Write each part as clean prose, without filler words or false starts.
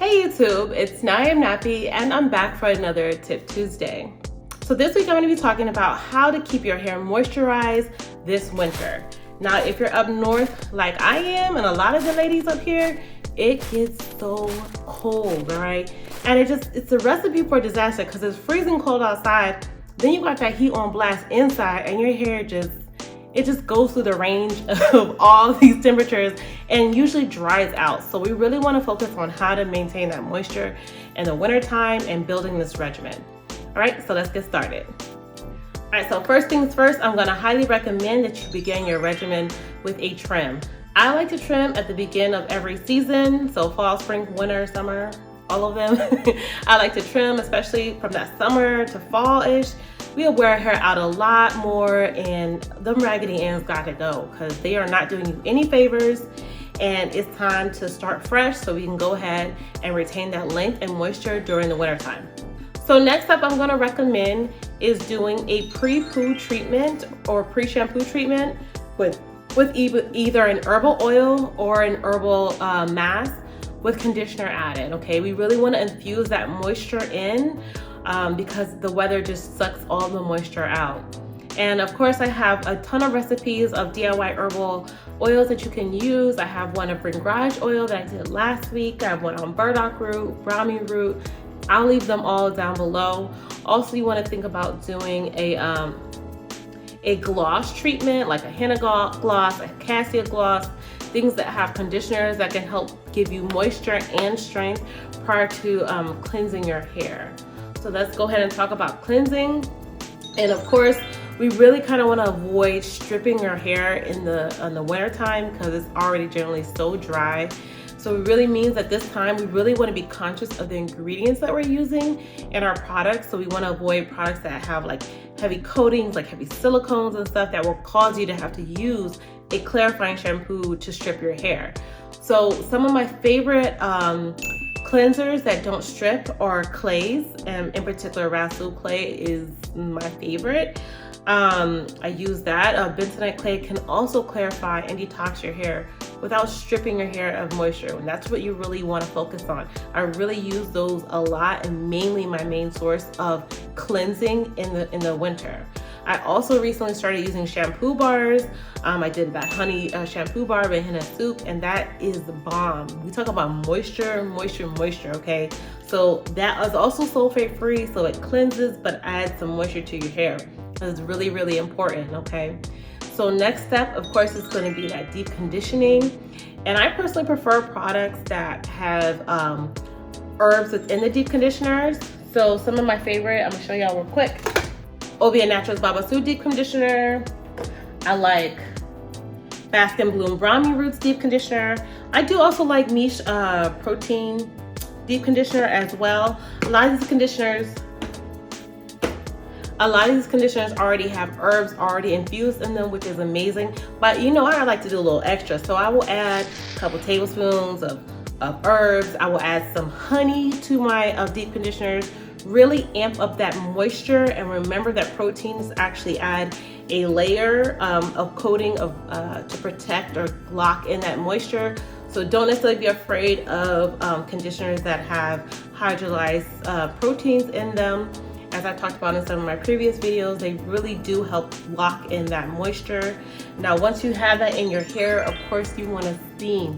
Hey YouTube, it's Naeem Nappy and I'm back for another Tip Tuesday. So this week I'm going to be talking about how to keep your hair moisturized this winter. Now if you're up north like I am and a lot of the ladies up here, it gets so cold, all right? And it's a recipe for disaster because it's freezing cold outside. Then you got that heat on blast inside and your hair just goes through the range of all these temperatures and usually dries out. So we really want to focus on how to maintain that moisture in the winter time and building this regimen. All right, so let's get started. All right, so first things first, I'm going to highly recommend that you begin your regimen with a trim. I like to trim at the beginning of every season, so fall, spring, winter, summer, all of them. I like to trim, especially from that summer to fall-ish. We'll wear our hair out a lot more and them raggedy ends got to go because they are not doing you any favors, and it's time to start fresh so we can go ahead and retain that length and moisture during the winter time. So next up I'm going to recommend is doing a pre-poo treatment or pre-shampoo treatment with either an herbal oil or an herbal mask with conditioner added. Okay, we really want to infuse that moisture in because the weather just sucks all the moisture out. And of course I have a ton of recipes of DIY herbal oils that you can use. I have one of bringrage oil that I did last week. I have one on burdock root, brownie root. I'll leave them all down below. Also, you want to think about doing a gloss treatment like a henna gloss, a cassia gloss, things that have conditioners that can help give you moisture and strength prior to cleansing your hair. So let's go ahead and talk about cleansing. And of course, we really kind of want to avoid stripping your hair in the winter time because it's already generally so dry. So it really means that this time we really want to be conscious of the ingredients that we're using in our products. So we want to avoid products that have like heavy coatings, like heavy silicones and stuff that will cause you to have to use a clarifying shampoo to strip your hair. So some of my favorite cleansers that don't strip are clays, and in particular Rhassoul clay is my favorite. I use that. Bentonite clay can also clarify and detox your hair without stripping your hair of moisture, and that's what you really want to focus on. I really use those a lot and mainly my main source of cleansing in the winter. I also recently started using shampoo bars. I did that honey shampoo bar by Henna Soup, and that is the bomb. We talk about moisture, okay? So that is also sulfate free, so it cleanses but adds some moisture to your hair. That's really, really important, okay? So next step, of course, is going to be that deep conditioning. And I personally prefer products that have herbs within the deep conditioners. So some of my favorite, I'm gonna show y'all real quick. Obia Naturals Babassu Deep Conditioner. I like Bask and Bloom Brahmi Roots Deep Conditioner. I do also like Miche Protein Deep Conditioner as well. A lot of these conditioners already have herbs already infused in them, which is amazing. But you know, I like to do a little extra. So I will add a couple tablespoons of herbs. I will add some honey to my deep conditioners. Really amp up that moisture, and remember that proteins actually add a layer of coating to protect or lock in that moisture. So don't necessarily be afraid of conditioners that have hydrolyzed proteins in them. As I talked about in some of my previous videos, they really do help lock in that moisture. Now, once you have that in your hair, of course, you want to steam.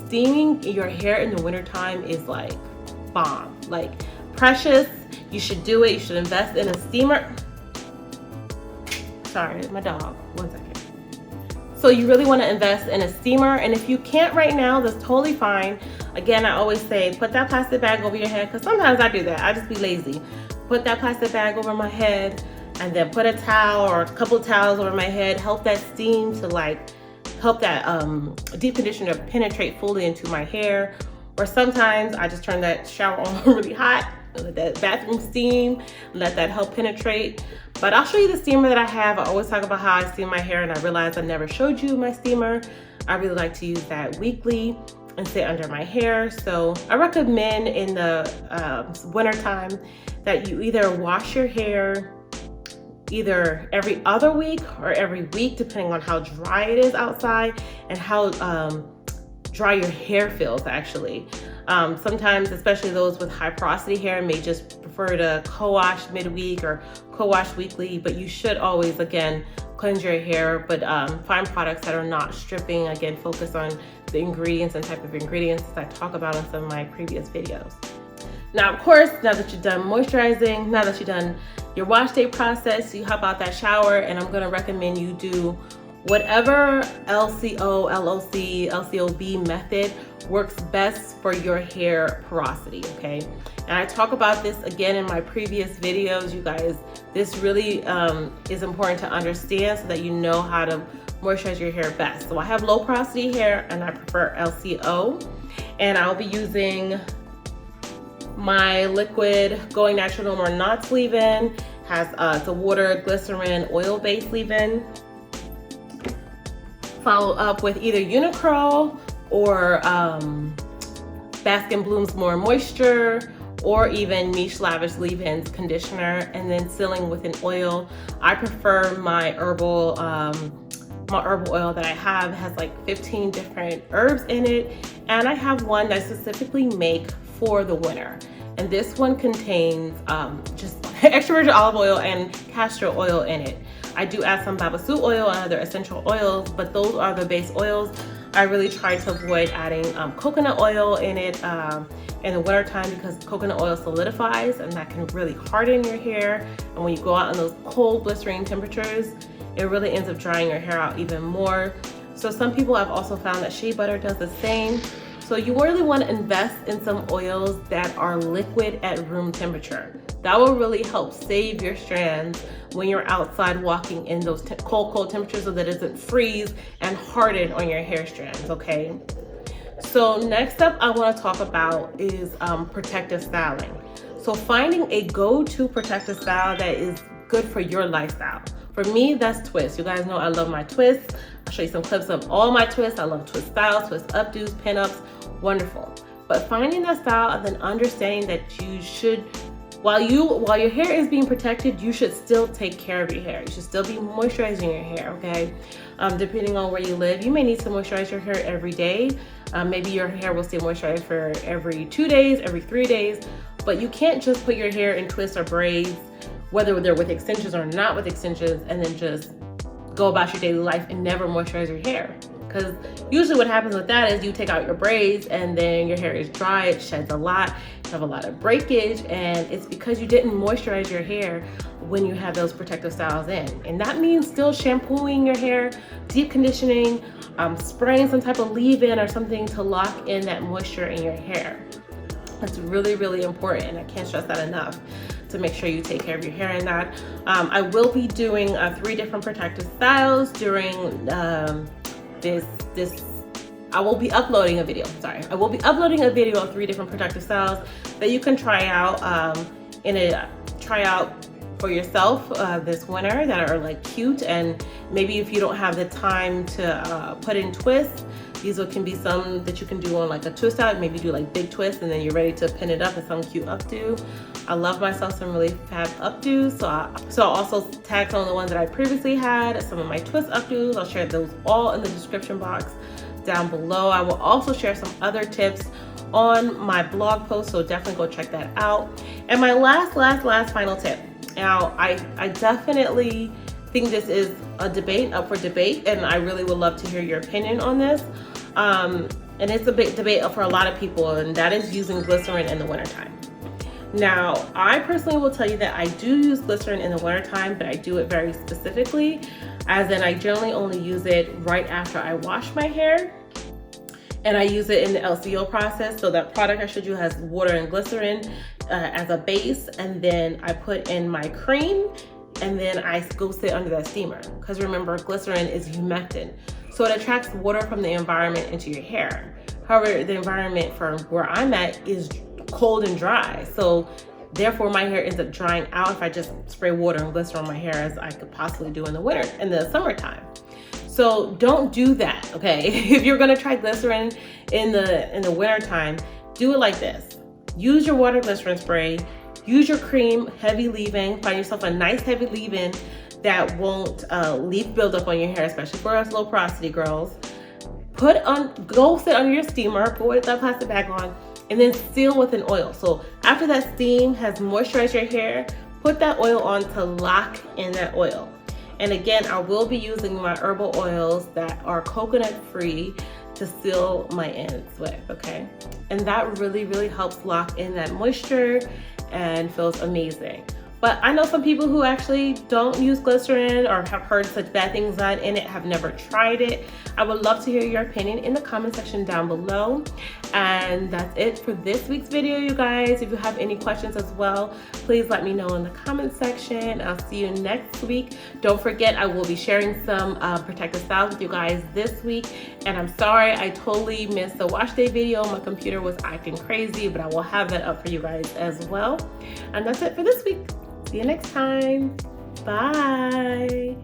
Steaming your hair in the wintertime is like bomb, like precious. You should do it. You should invest in a steamer. Sorry, my dog. 1 second. So you really want to invest in a steamer, and if you can't right now, that's totally fine. Again, I always say put that plastic bag over your head, because sometimes I do that. I just be lazy. Put that plastic bag over my head and then put a towel or a couple of towels over my head. Help that steam to help that deep conditioner penetrate fully into my hair. Or sometimes I just turn that shower on really hot, let that bathroom steam, let that help penetrate. But I'll show you the steamer that I have. I always talk about how I steam my hair, and I realized I never showed you my steamer. I really like to use that weekly and sit under my hair. So I recommend in the winter time that you either wash your hair either every other week or every week, depending on how dry it is outside and how dry your hair feels actually. Sometimes, especially those with high porosity hair, may just prefer to co-wash midweek or co-wash weekly, but you should always, again, cleanse your hair, but find products that are not stripping. Again, focus on the ingredients and type of ingredients that I talk about in some of my previous videos. Now, of course, now that you're done moisturizing, now that you've done your wash day process, you hop out that shower, and I'm gonna recommend you do whatever LCO, LOC, LCOB method works best for your hair porosity, okay? And I talk about this again in my previous videos, you guys. This really is important to understand so that you know how to moisturize your hair best. So I have low porosity hair and I prefer LCO, and I'll be using my liquid Going Natural No More Knots leave-in. Has it's a water glycerin oil-based leave-in. Follow up with either Unicurl or Baskin Bloom's More Moisture, or even Niche Lavish leave-ins conditioner, and then sealing with an oil. I prefer my herbal oil that I have. It has like 15 different herbs in it, and I have one that I specifically make for the winter. And this one contains just extra virgin olive oil and castor oil in it. I do add some babassu oil and other essential oils, but those are the base oils. I really try to avoid adding coconut oil in it in the winter time, because coconut oil solidifies and that can really harden your hair. And when you go out in those cold, blistering temperatures, it really ends up drying your hair out even more. So some people have also found that shea butter does the same. So you really want to invest in some oils that are liquid at room temperature. That will really help save your strands when you're outside walking in those cold temperatures, so that it doesn't freeze and harden on your hair strands, okay? So next up I want to talk about is protective styling. So finding a go-to protective style that is good for your lifestyle. For me, that's twists. You guys know I love my twists. I'll show you some clips of all my twists. I love twist styles, twist updos, pinups, wonderful. But finding that style and then understanding that you should, while your hair is being protected, you should still take care of your hair. You should still be moisturizing your hair, okay? Depending on where you live, you may need to moisturize your hair every day. Maybe your hair will stay moisturized for every 2 days, every 3 days, but you can't just put your hair in twists or braids, whether they're with extensions or not with extensions, and then just go about your daily life and never moisturize your hair. Because usually what happens with that is you take out your braids and then your hair is dry, it sheds a lot, you have a lot of breakage, and it's because you didn't moisturize your hair when you have those protective styles in. And that means still shampooing your hair, deep conditioning, spraying some type of leave-in or something to lock in that moisture in your hair. That's really, really important, and I can't stress that enough, to make sure you take care of your hair in that. I will be doing 3 different protective styles during I will be uploading a video, I will be uploading a video of 3 different protective styles that you can try out for yourself this winter, that are like cute. And maybe if you don't have the time to put in twists, these can be some that you can do on like a twist out. Maybe do like big twists and then you're ready to pin it up in some cute updo. I love myself some really fab updos, so I'll also tag some of the ones that I previously had, some of my twist updos. I'll share those all in the description box down below. I will also share some other tips on my blog post, so definitely go check that out. And my last final tip. Now, I definitely think this is a debate, up for debate, and I really would love to hear your opinion on this. And it's a big debate for a lot of people, and that is using glycerin in the wintertime. Now, I personally will tell you that I do use glycerin in the wintertime, but I do it very specifically, as in I generally only use it right after I wash my hair. And I use it in the LCO process. So that product I showed you has water and glycerin as a base, and then I put in my cream, and then I go sit under that steamer. Because remember, glycerin is humectant, so it attracts water from the environment into your hair. However, the environment for where I'm at is cold and dry, so therefore my hair ends up drying out if I just spray water and glycerin on my hair, as I could possibly do in the summertime. So don't do that, okay? If you're gonna try glycerin in the wintertime, do it like this. Use your water glycerin spray, use your cream, heavy leave-in, find yourself a nice heavy leave-in that won't leave buildup on your hair, especially for us low porosity girls. Go sit under your steamer, put that plastic bag on, and then seal with an oil. So after that steam has moisturized your hair, put that oil on to lock in that oil. And again, I will be using my herbal oils that are coconut free to seal my ends with, okay? And that really, really helps lock in that moisture and feels amazing. But I know some people who actually don't use glycerin or have heard such bad things on in it, have never tried it. I would love to hear your opinion in the comment section down below. And that's it for this week's video, you guys. If you have any questions as well, please let me know in the comment section. I'll see you next week. Don't forget, I will be sharing some protective styles with you guys this week. And I'm sorry, I totally missed the wash day video. My computer was acting crazy, but I will have that up for you guys as well. And that's it for this week. See you next time. Bye.